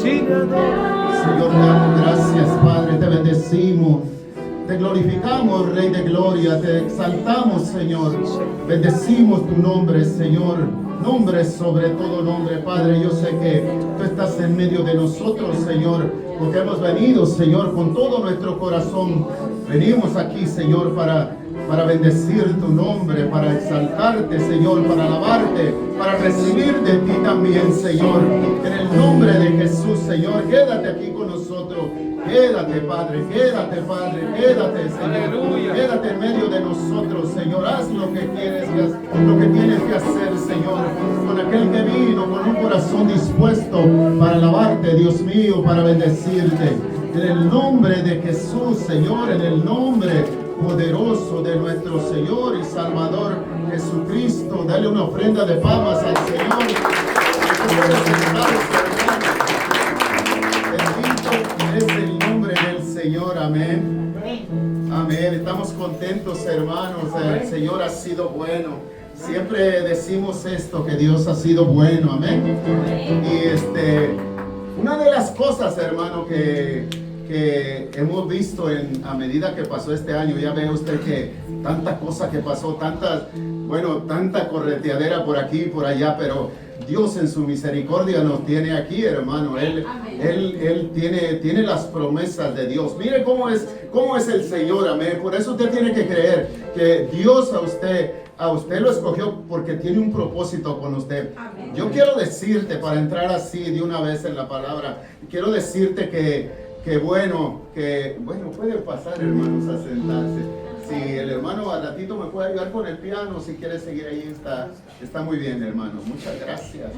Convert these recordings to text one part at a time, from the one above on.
Sí. Señor, te damos gracias, Padre, te bendecimos. Te glorificamos, Rey de Gloria, te exaltamos, Señor. Bendecimos tu nombre, Señor. Nombre sobre todo nombre, Padre. Yo sé que tú estás en medio de nosotros, Señor, porque hemos venido, Señor, con todo nuestro corazón. Venimos aquí, Señor, para bendecir tu nombre, para exaltarte, Señor, para alabarte, para recibir de ti también, Señor. En el nombre de Jesús, Señor, quédate aquí con nosotros. Quédate, Padre, quédate, Señor. Aleluya. Quédate en medio de nosotros, Señor. Haz lo que tienes que hacer, Señor. Con aquel que vino con un corazón dispuesto para alabarte, Dios mío, para bendecirte. En el nombre de Jesús, Señor, en el nombre poderoso de nuestro Señor y Salvador Jesucristo. Dale una ofrenda de palmas al Señor. Bendito es el nombre del Señor. Amén. Amén. Estamos contentos, hermanos. El Señor ha sido bueno. Siempre decimos esto, que Dios ha sido bueno. Amén. Y una de las cosas, hermano, que hemos visto a medida que pasó este año, ya ve usted que tanta cosa que pasó, tanta correteadera por aquí y por allá, pero Dios en su misericordia nos tiene aquí, hermano. Él tiene las promesas de Dios. Mire cómo es el Señor, amén. Por eso usted tiene que creer que Dios a usted lo escogió porque tiene un propósito con usted. Amén. Yo quiero decirte, para entrar así de una vez en la palabra, quiero decirte que pueden pasar, hermanos, a sentarse. Si el hermano al ratito me puede ayudar con el piano, si quiere seguir ahí, está muy bien, hermano. Muchas gracias.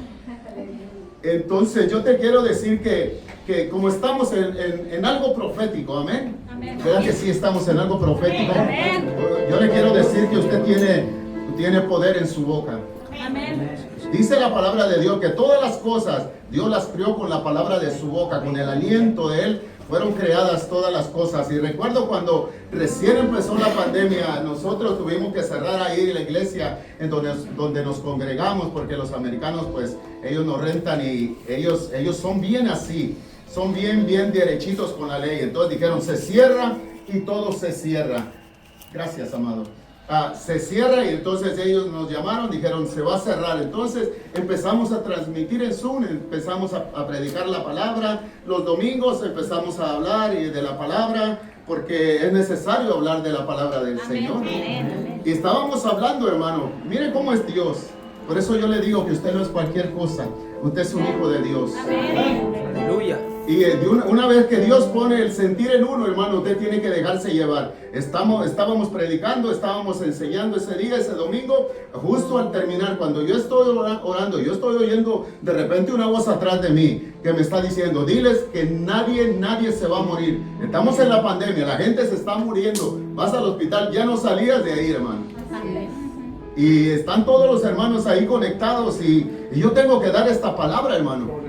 Entonces yo te quiero decir que como estamos en algo profético, amén. ¿Verdad que sí estamos en algo profético? Amén. Yo le quiero decir que usted tiene poder en su boca. Amén. Dice la palabra de Dios que todas las cosas Dios las creó con la palabra de su boca, con el aliento de Él fueron creadas todas las cosas. Y recuerdo cuando recién empezó la pandemia, nosotros tuvimos que cerrar ahí la iglesia en donde nos congregamos, porque los americanos, pues, ellos nos rentan y ellos son bien así, son bien derechitos con la ley. Entonces dijeron, se cierra y todo se cierra. Gracias, amado. Se cierra y entonces ellos nos llamaron, dijeron se va a cerrar. Entonces empezamos a transmitir en Zoom, empezamos a predicar la palabra. Los domingos empezamos a hablar de la palabra, porque es necesario hablar de la palabra del Señor. Amén. Y estábamos hablando, hermano, mire cómo es Dios. Por eso yo le digo que usted no es cualquier cosa, usted es un hijo de Dios. Amén. Aleluya. Y una vez que Dios pone el sentir en uno, hermano, usted tiene que dejarse llevar. Estábamos predicando, estábamos enseñando ese día, ese domingo, justo al terminar, cuando yo estoy orando, yo estoy oyendo de repente una voz atrás de mí que me está diciendo, diles que nadie se va a morir. Estamos en la pandemia, la gente se está muriendo, vas al hospital, ya no salías de ahí, hermano. Y están todos los hermanos ahí conectados y yo tengo que dar esta palabra, hermano.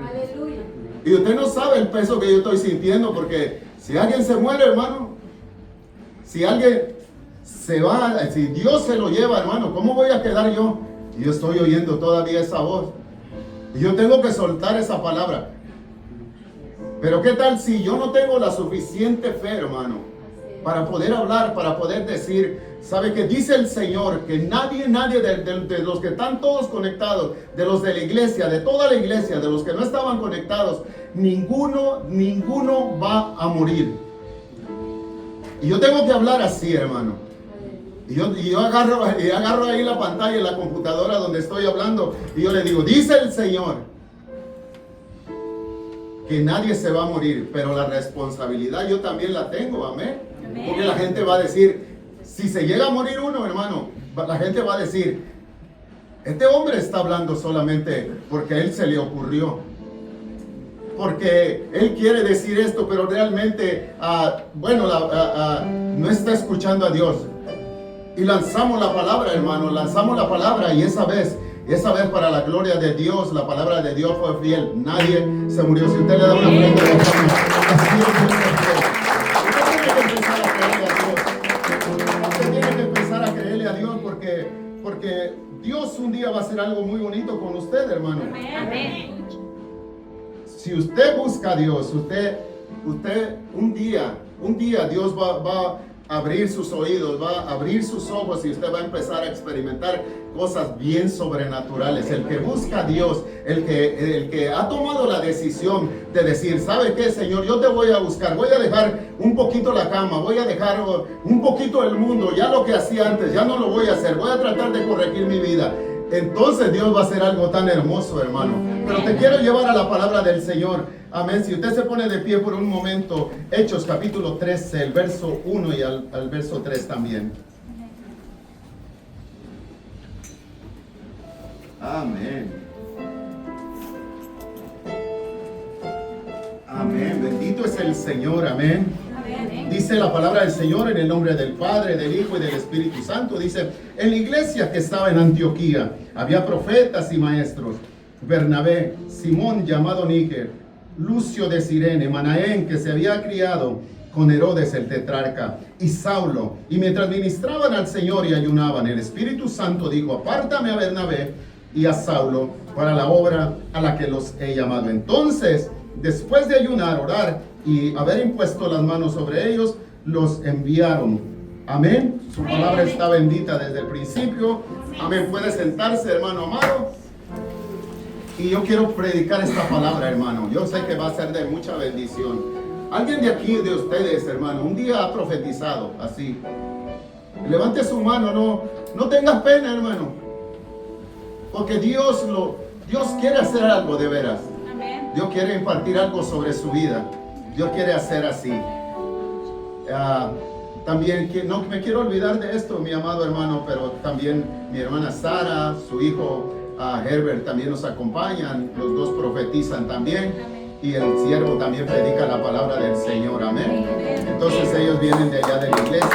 Y usted no sabe el peso que yo estoy sintiendo, porque si alguien se muere, hermano, si alguien se va, si Dios se lo lleva, hermano, ¿cómo voy a quedar yo? Y yo estoy oyendo todavía esa voz. Y yo tengo que soltar esa palabra. Pero ¿qué tal si yo no tengo la suficiente fe, hermano, para poder hablar, para poder decir? ¿Sabe que dice el Señor que nadie de los que están todos conectados, de los de la iglesia, de toda la iglesia, de los que no estaban conectados, ninguno va a morir? Y yo tengo que hablar así, hermano. Y yo agarro ahí la pantalla, la computadora donde estoy hablando, y yo le digo, dice el Señor que nadie se va a morir, pero la responsabilidad yo también la tengo, amén. Porque la gente va a decir, si se llega a morir uno, hermano, la gente va a decir, este hombre está hablando solamente porque a él se le ocurrió, porque él quiere decir esto, pero realmente, no está escuchando a Dios. Y lanzamos la palabra, hermano, lanzamos la palabra, y esa vez para la gloria de Dios, la palabra de Dios fue fiel. Nadie se murió. Si usted le da una ofrenda, así es Dios es fiel. Usted tiene que empezar a creerle a Dios, porque Dios un día va a hacer algo muy bonito con usted, hermano. Amén. Si usted busca a Dios, usted un día Dios va a abrir sus oídos, va a abrir sus ojos y usted va a empezar a experimentar cosas bien sobrenaturales. El que busca a Dios, el que ha tomado la decisión de decir, ¿sabe qué, Señor? Yo te voy a buscar, voy a dejar un poquito la cama, voy a dejar un poquito el mundo, ya lo que hacía antes, ya no lo voy a hacer, voy a tratar de corregir mi vida. Entonces Dios va a hacer algo tan hermoso, hermano. Pero te quiero llevar a la palabra del Señor. Amén. Si usted se pone de pie por un momento, Hechos capítulo 13, el verso 1 y al verso 3 también. Amén. Amén. Bendito es el Señor. Amén. Dice la palabra del Señor en el nombre del Padre, del Hijo y del Espíritu Santo. Dice, en la iglesia que estaba en Antioquía había profetas y maestros: Bernabé, Simón llamado Níger, Lucio de Cirene, Manaén, que se había criado con Herodes el tetrarca, y Saulo. Y mientras ministraban al Señor y ayunaban, el Espíritu Santo dijo, apártame a Bernabé y a Saulo para la obra a la que los he llamado. Entonces, después de ayunar, orar y haber impuesto las manos sobre ellos, los enviaron. Amén. Su palabra está bendita desde el principio. Amén. Puede sentarse, hermano amado. Y yo quiero predicar esta palabra, hermano. Yo sé que va a ser de mucha bendición. Alguien de aquí, de ustedes, hermano, un día ha profetizado así. Levante su mano, no tengas pena, hermano. Porque Dios quiere hacer algo de veras. Dios quiere impartir algo sobre su vida. Dios quiere hacer así. También no me quiero olvidar de esto, mi amado hermano, pero también mi hermana Sara, su hijo Herbert también nos acompañan. Los dos profetizan también. Y el siervo también predica la palabra del Señor. Amén. Entonces ellos vienen de allá de la iglesia.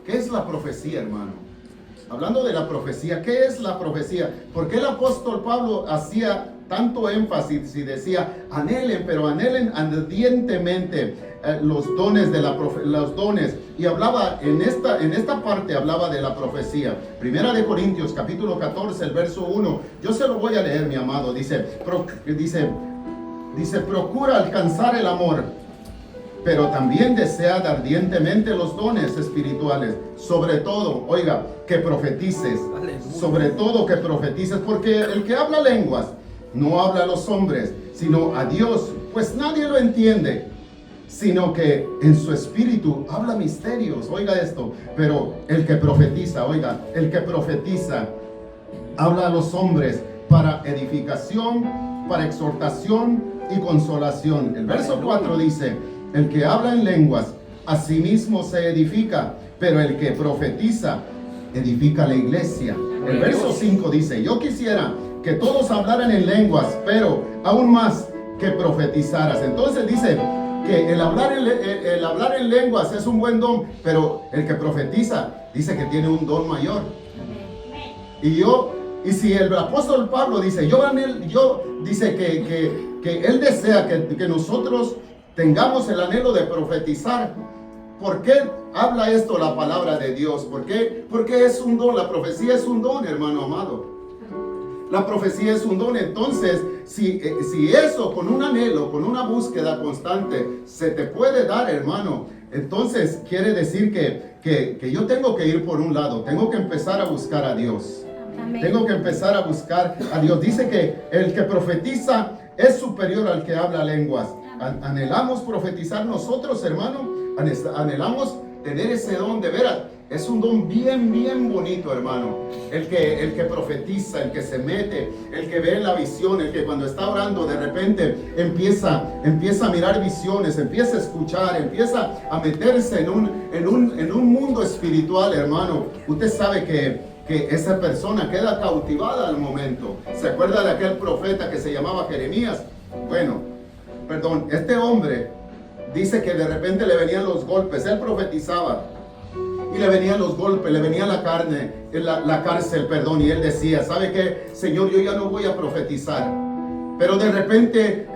¿Qué es la profecía, hermano? Hablando de la profecía, ¿qué es la profecía? ¿Por qué el apóstol Pablo hacía tanto énfasis y decía, anhelen, pero anhelen ardientemente los dones los dones? Y hablaba, en esta parte hablaba de la profecía. Primera de Corintios, capítulo 14, el verso 1. Yo se lo voy a leer, mi amado. Dice, procura alcanzar el amor, pero también desead ardientemente los dones espirituales. Sobre todo, oiga, que profetices. Sobre todo que profetices, porque el que habla lenguas no habla a los hombres, sino a Dios, pues nadie lo entiende, sino que en su espíritu habla misterios. Oiga esto, pero el que profetiza, oiga, el que profetiza habla a los hombres para edificación, para exhortación y consolación. El verso 4 dice, el que habla en lenguas a sí mismo se edifica, pero el que profetiza edifica la iglesia. El verso 5 dice, yo quisiera que todos hablaran en lenguas, pero aún más que profetizaras. Entonces dice que el hablar en lenguas es un buen don, pero el que profetiza dice que tiene un don mayor. Y si el apóstol Pablo dice, dice que él desea que nosotros tengamos el anhelo de profetizar. ¿Por qué habla esto la palabra de Dios? ¿Por qué? Porque es un don. La profecía es un don, hermano amado. La profecía es un don. Entonces, si eso con un anhelo, con una búsqueda constante, se te puede dar, hermano, entonces quiere decir que yo tengo que ir por un lado. Tengo que empezar a buscar a Dios. Amén. Tengo que empezar a buscar a Dios. Dice que el que profetiza es superior al que habla lenguas. Anhelamos profetizar nosotros, hermano. Anhelamos tener ese don de veras. Es un don bien, bien bonito, hermano. El que profetiza, el que se mete, el que ve la visión, el que cuando está orando de repente empieza a mirar visiones, empieza a escuchar, empieza a meterse en un mundo espiritual, hermano. Usted sabe que esa persona queda cautivada al momento. ¿Se acuerda de aquel profeta que se llamaba Jeremías? Este hombre dice que de repente le venían los golpes. Él profetizaba y le venían los golpes, le venía la cárcel, y él decía, ¿sabe qué? Señor, yo ya no voy a profetizar. Pero de repente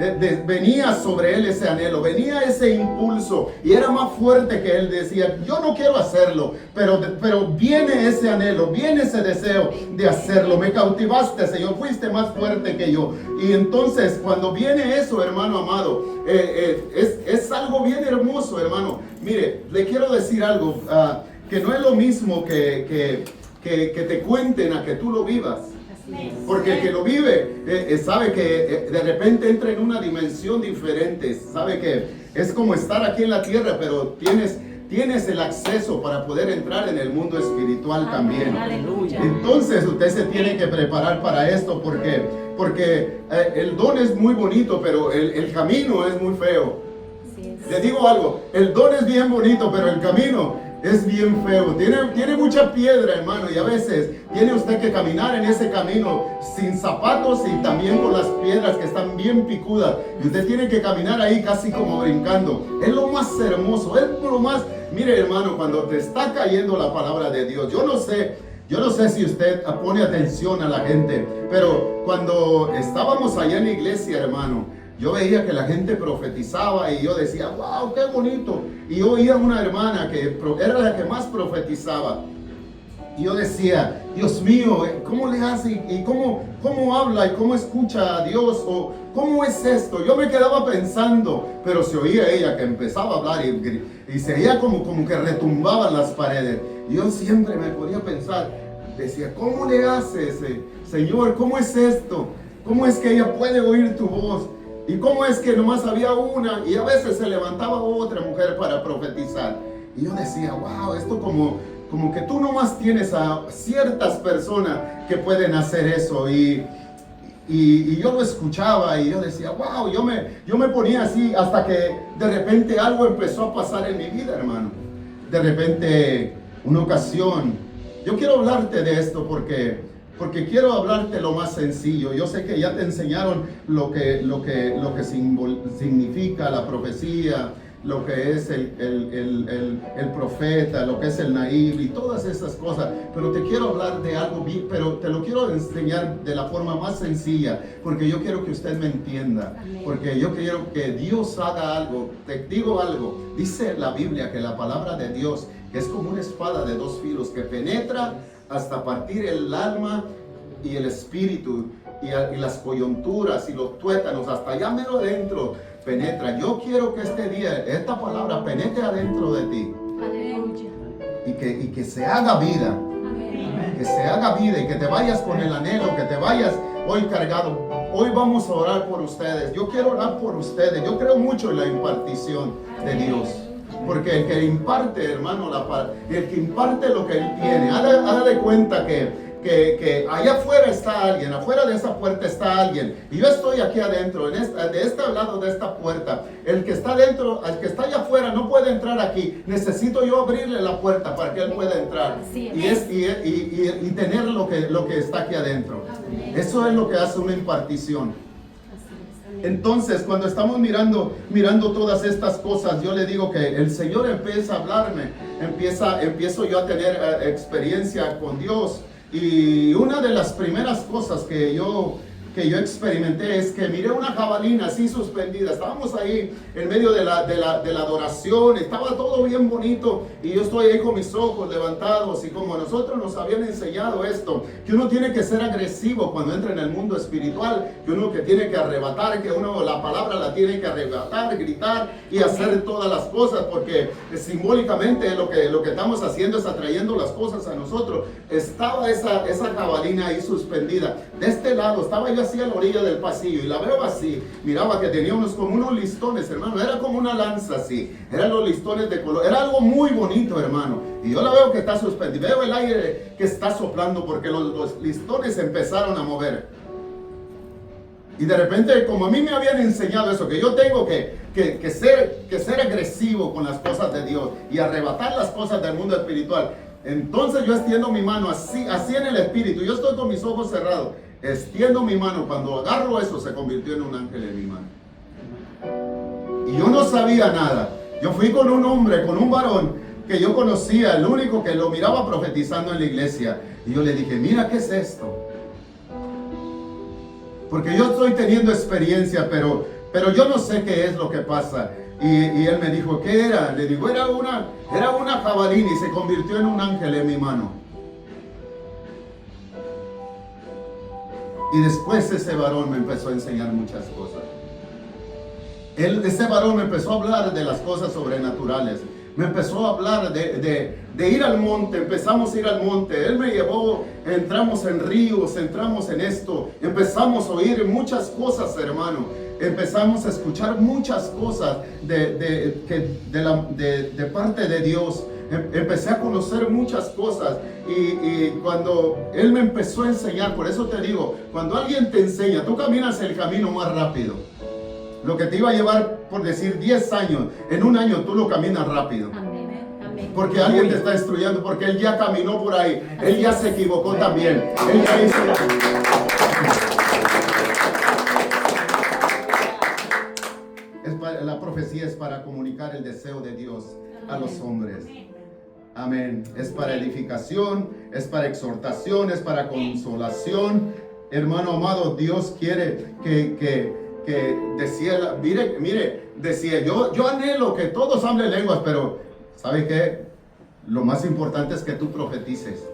venía sobre él ese anhelo, venía ese impulso y era más fuerte que él. Decía, yo no quiero hacerlo, pero viene ese anhelo, viene ese deseo de hacerlo. Me cautivaste, Señor, fuiste más fuerte que yo. Y entonces cuando viene eso, hermano amado, es algo bien hermoso, hermano. Mire, le quiero decir algo, que no es lo mismo que te cuenten a que tú lo vivas. Porque el que lo vive sabe que de repente entra en una dimensión diferente, sabe que es como estar aquí en la tierra, pero tienes el acceso para poder entrar en el mundo espiritual también. Aleluya. Entonces usted se tiene que preparar para esto porque el don es muy bonito, pero el camino es muy feo. Le digo algo, el don es bien bonito, pero el camino es bien feo, tiene mucha piedra, hermano, y a veces tiene usted que caminar en ese camino sin zapatos y también con las piedras que están bien picudas, y usted tiene que caminar ahí casi como brincando. Es lo más hermoso, es lo más, mire hermano, cuando te está cayendo la palabra de Dios, yo no sé si usted pone atención a la gente, pero cuando estábamos allá en la iglesia, hermano, yo veía que la gente profetizaba y yo decía, wow, qué bonito. Y yo oía una hermana que era la que más profetizaba. Y yo decía, Dios mío, ¿cómo le hace? ¿Y cómo habla? ¿Y cómo escucha a Dios? ¿O cómo es esto? Yo me quedaba pensando, pero se oía ella que empezaba a hablar y se oía como que retumbaban las paredes. Y yo siempre me podía pensar, decía, ¿cómo le hace Señor? ¿Cómo es esto? ¿Cómo es que ella puede oír tu voz? ¿Y cómo es que nomás había una y a veces se levantaba otra mujer para profetizar? Y yo decía, wow, esto como que tú nomás tienes a ciertas personas que pueden hacer eso. Y yo lo escuchaba y yo decía, wow, yo me ponía así hasta que de repente algo empezó a pasar en mi vida, hermano. De repente, una ocasión, yo quiero hablarte de esto porque quiero hablarte lo más sencillo. Yo sé que ya te enseñaron lo que significa la profecía, lo que es el profeta, lo que es el naib y todas esas cosas. Pero te quiero hablar de algo, pero te lo quiero enseñar de la forma más sencilla, porque yo quiero que usted me entienda. Porque yo quiero que Dios haga algo. Te digo algo, dice la Biblia que la palabra de Dios es como una espada de dos filos que penetra hasta partir el alma y el espíritu y las coyunturas y los tuétanos, hasta allá mero adentro penetra. Yo quiero que este día esta palabra penetre adentro de ti. Aleluya. Y que se haga vida. Amén. Que se haga vida y que te vayas con el anhelo, que te vayas hoy cargado. Hoy vamos a orar por ustedes. Yo quiero orar por ustedes. Yo creo mucho en la impartición de Dios. Porque el que imparte, hermano, el que imparte lo que él tiene, haga de cuenta que allá afuera está alguien, afuera de esa puerta está alguien, y yo estoy aquí adentro, de este lado de esta puerta. El que está adentro, el que está allá afuera no puede entrar aquí. Necesito yo abrirle la puerta para que él pueda entrar y tener lo que está aquí adentro. Eso es lo que hace una impartición. Entonces, cuando estamos mirando todas estas cosas, yo le digo que el Señor empieza a hablarme, empiezo yo a tener experiencia con Dios. Y una de las primeras cosas que yo experimenté es que miré una jabalina así suspendida. Estábamos ahí en medio de la adoración, estaba todo bien bonito y yo estoy ahí con mis ojos levantados, y como nosotros nos habían enseñado esto, que uno tiene que ser agresivo cuando entra en el mundo espiritual, que uno que tiene que arrebatar, que uno la palabra la tiene que arrebatar, gritar y hacer todas las cosas, porque simbólicamente lo que estamos haciendo es atrayendo las cosas a nosotros. Estaba esa jabalina ahí suspendida. De este lado estaba yo así a la orilla del pasillo y la veo así. Miraba que tenía como unos listones, hermano. Era como una lanza así. Eran los listones de color. Era algo muy bonito, hermano. Y yo la veo que está suspendida. Veo el aire que está soplando porque los listones empezaron a mover. Y de repente, como a mí me habían enseñado eso, que yo tengo que ser agresivo con las cosas de Dios y arrebatar las cosas del mundo espiritual. Entonces yo extiendo mi mano así en el espíritu. Yo estoy con mis ojos cerrados. Extiendo mi mano. Cuando agarro eso, se convirtió en un ángel en mi mano. Y yo no sabía nada. Yo fui con un hombre, con un varón que yo conocía, el único que lo miraba profetizando en la iglesia. Y yo le dije, mira, ¿qué es esto? porque yo estoy teniendo experiencia, pero yo no sé qué es lo que pasa. Y él me dijo, ¿qué era? Le digo, era una jabalina y se convirtió en un ángel en mi mano. Y después ese varón me empezó a enseñar muchas cosas. Ese varón me empezó a hablar de las cosas sobrenaturales. Me empezó a hablar de ir al monte. Empezamos a ir al monte. Él me llevó, entramos en ríos, entramos en esto. Empezamos a oír muchas cosas, hermano. Empezamos a escuchar muchas cosas de parte de Dios. Empecé a conocer muchas cosas y cuando Él me empezó a enseñar, por eso te digo, cuando alguien te enseña, tú caminas el camino más rápido. Lo que te iba a llevar, por decir, 10 años, en un año tú lo caminas rápido. Amén. Porque alguien te está instruyendo, porque Él ya caminó por ahí, Él ya se equivocó también. Él ya hizo... La profecía es para comunicar el deseo de Dios a los hombres. Amén. Es para edificación, es para exhortación, es para consolación. Hermano amado, Dios quiere que decía, mire, decía, yo anhelo que todos hablen lenguas, pero ¿sabe qué? Lo más importante es que tú profetices.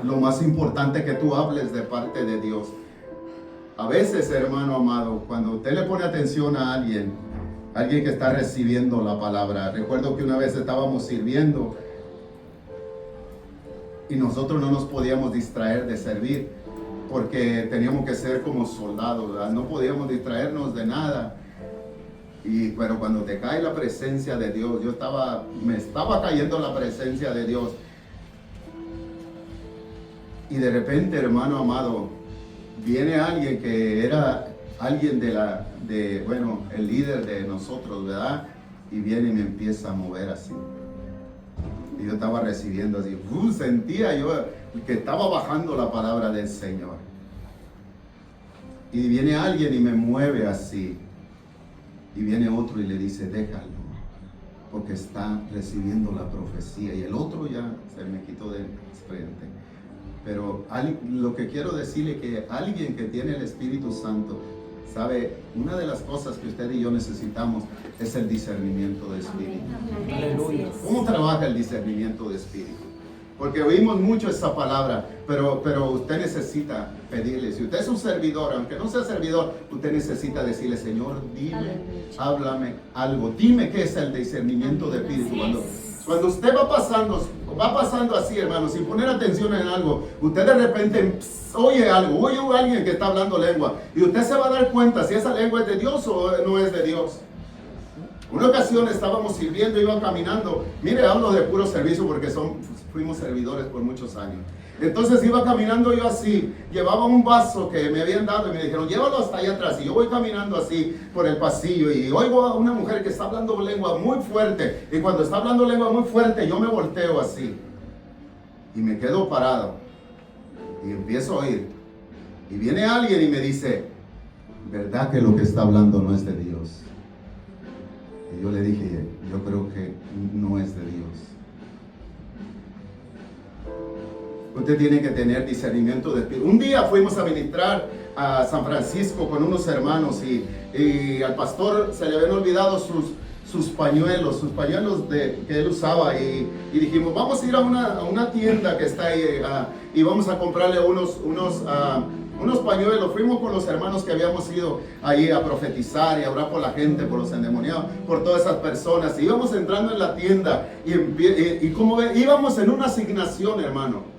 Lo más importante es que tú hables de parte de Dios. A veces, hermano amado, cuando usted le pone atención a alguien que está recibiendo la palabra. Recuerdo que una vez estábamos sirviendo y nosotros no nos podíamos distraer de servir porque teníamos que ser como soldados, ¿verdad? No podíamos distraernos de nada. Pero cuando te cae la presencia de Dios, me estaba cayendo la presencia de Dios. Y de repente, hermano amado, viene alguien que era alguien el líder de nosotros, ¿verdad? Y viene y me empieza a mover así. Y yo estaba recibiendo así, sentía yo que estaba bajando la palabra del Señor. Y viene alguien y me mueve así. Y viene otro y le dice, déjalo, porque está recibiendo la profecía. Y el otro ya se me quitó de frente. Pero lo que quiero decirle es que alguien que tiene el Espíritu Santo, sabe, una de las cosas que usted y yo necesitamos es el discernimiento de espíritu. Aleluya. ¿Cómo trabaja el discernimiento de espíritu? Porque oímos mucho esa palabra, pero usted necesita pedirle. Si usted es un servidor, aunque no sea servidor, usted necesita decirle, Señor, dime, háblame algo. Dime qué es el discernimiento de espíritu. Cuando usted va pasando así, hermano, sin poner atención en algo, usted de repente oye algo, oye a alguien que está hablando lengua, y usted se va a dar cuenta si esa lengua es de Dios o no es de Dios. Una ocasión estábamos sirviendo, iba caminando, mire, hablo de puro servicio porque fuimos servidores por muchos años. Entonces iba caminando yo así, llevaba un vaso que me habían dado y me dijeron, llévalo hasta allá atrás. Y yo voy caminando así por el pasillo y oigo a una mujer que está hablando lengua muy fuerte. Y cuando está hablando lengua muy fuerte, yo me volteo así y me quedo parado y empiezo a oír. Y viene alguien y me dice, ¿verdad que lo que está hablando no es de Dios? Y yo le dije, yo creo que no es de Dios. Usted tiene que tener discernimiento de espíritu. Un día fuimos a ministrar a San Francisco con unos hermanos y al pastor se le habían olvidado sus pañuelos que él usaba y dijimos, vamos a ir a una tienda que está ahí y vamos a comprarle unos pañuelos. Fuimos con los hermanos que habíamos ido ahí a profetizar y a orar por la gente, por los endemoniados, por todas esas personas. Y íbamos entrando en la tienda y como ve, íbamos en una asignación, hermano.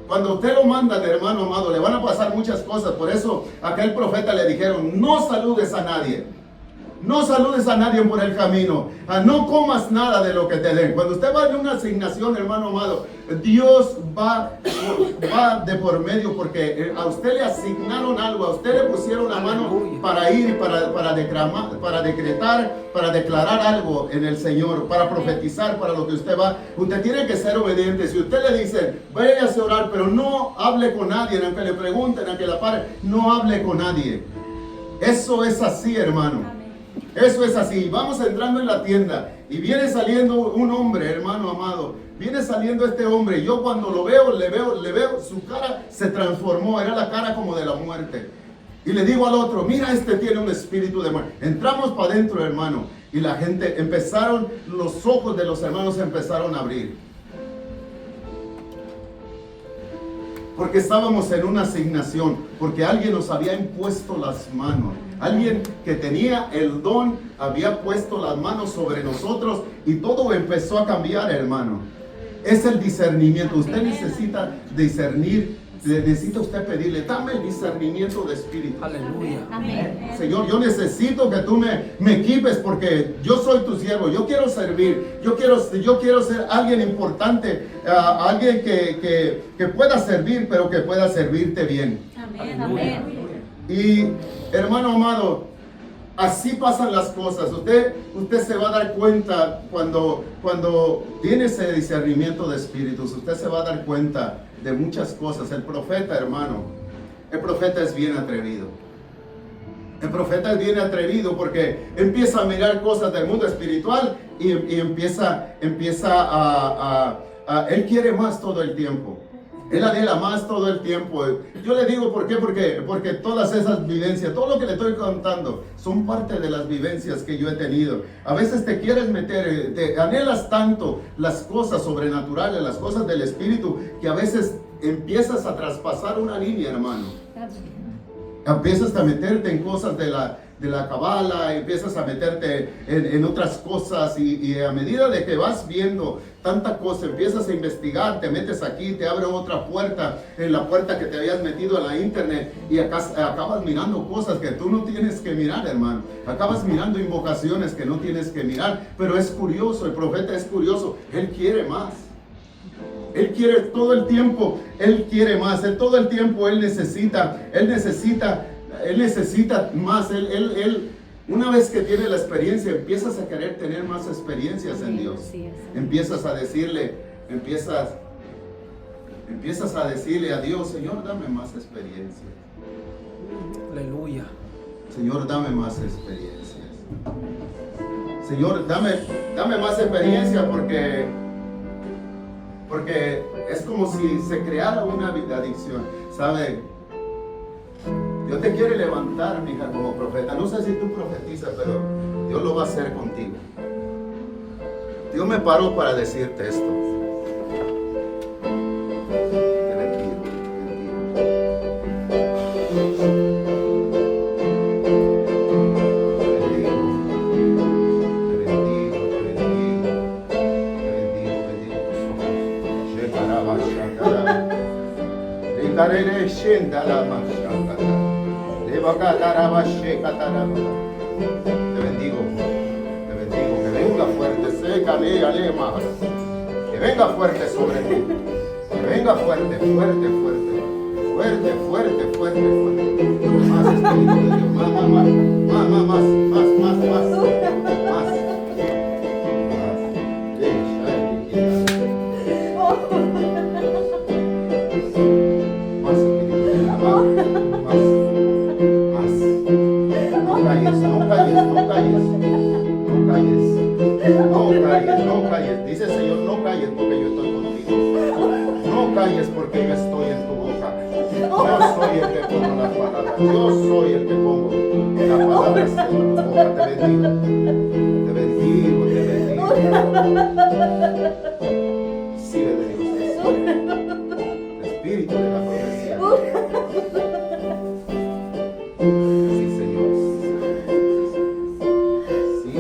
Cuando usted lo manda, hermano amado, le van a pasar muchas cosas. Por eso a aquel profeta le dijeron, no saludes a nadie. No saludes a nadie por el camino. No comas nada de lo que te den. Cuando usted va en una asignación, hermano amado, Dios va de por medio porque a usted le asignaron algo. A usted le pusieron la mano para ir, para decretar, para declarar algo en el Señor, para profetizar, para lo que usted va. Usted tiene que ser obediente. Si usted le dice, váyase a orar, pero no hable con nadie, aunque le pregunten, aunque la paren, no hable con nadie. Eso es así, hermano. Eso es así. Vamos entrando en la tienda y viene saliendo un hombre, hermano amado. Viene saliendo este hombre. Yo cuando lo veo, le veo, su cara se transformó. Era la cara como de la muerte. Y le digo al otro, mira, este tiene un espíritu de muerte. Entramos para adentro, hermano. Y la gente los ojos de los hermanos empezaron a abrir. Porque estábamos en una asignación, porque alguien nos había impuesto las manos. Alguien que tenía el don había puesto las manos sobre nosotros y todo empezó a cambiar, hermano. Es el discernimiento. Usted necesita discernir, necesita usted pedirle, dame el discernimiento de espíritu. Aleluya. Amén. Señor, yo necesito que tú me equipes porque yo soy tu siervo, yo quiero servir, yo quiero ser alguien importante, alguien que pueda servir, pero que pueda servirte bien. Amén. Amén. Y hermano amado, así pasan las cosas. Usted se va a dar cuenta cuando tiene ese discernimiento de espíritus, usted se va a dar cuenta de muchas cosas. El profeta, hermano, el profeta es bien atrevido. El profeta es bien atrevido porque empieza a mirar cosas del mundo espiritual y empieza él quiere más todo el tiempo. Él anhela más todo el tiempo. Yo le digo, ¿por qué? Porque todas esas vivencias, todo lo que le estoy contando, son parte de las vivencias que yo he tenido. A veces te quieres meter, te anhelas tanto las cosas sobrenaturales, las cosas del espíritu, que a veces empiezas a traspasar una línea, hermano. Empiezas a meterte en cosas de la cabala, empiezas a meterte en otras cosas y a medida de que vas viendo tanta cosa, empiezas a investigar, te metes aquí, te abren otra puerta, en la puerta que te habías metido en la internet y acabas mirando cosas que tú no tienes que mirar, hermano. Acabas mirando invocaciones que no tienes que mirar, pero es curioso, el profeta es curioso, él quiere más. Él quiere todo el tiempo, él quiere más, todo el tiempo él necesita más. Él, una vez que tiene la experiencia, empiezas a querer tener más experiencias en Dios. Empiezas a decirle a Dios, Señor, dame más experiencias. Aleluya. Señor, dame más experiencias. Señor, dame más experiencia porque es como si se creara una adicción. ¿Sabe? Dios te quiere levantar, mi hija, como profeta. No sé si tú profetizas, pero Dios lo va a hacer contigo. Dios me paró para decirte esto. Te bendigo, te bendigo, que venga fuerte, sécale, alema, que venga fuerte sobre ti, que venga fuerte, fuerte, fuerte, fuerte, fuerte, fuerte, fuerte, más Espíritu de Dios, No calles, dice el Señor, no calles porque yo estoy contigo. No calles porque yo estoy en tu boca. Yo soy el que pongo las palabras. Yo soy el que pongo las palabras en tu boca. Te bendigo. Te bendigo, te bendigo. Sigue de Dios. El espíritu de la profecía. Sí, Señor. Sí.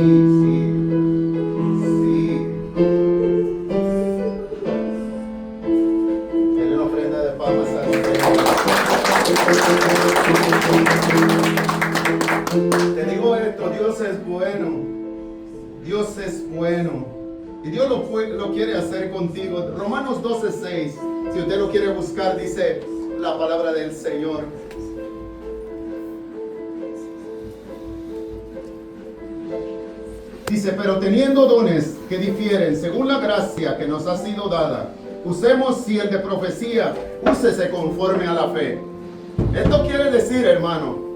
Te digo esto, Dios es bueno. Dios es bueno. Y Dios lo quiere hacer contigo. Romanos 12:6. Si usted lo quiere buscar, dice la palabra del Señor. Dice, pero teniendo dones que difieren según la gracia que nos ha sido dada, usemos, si el de profecía, úsese conforme a la fe. Esto quiere decir, hermano,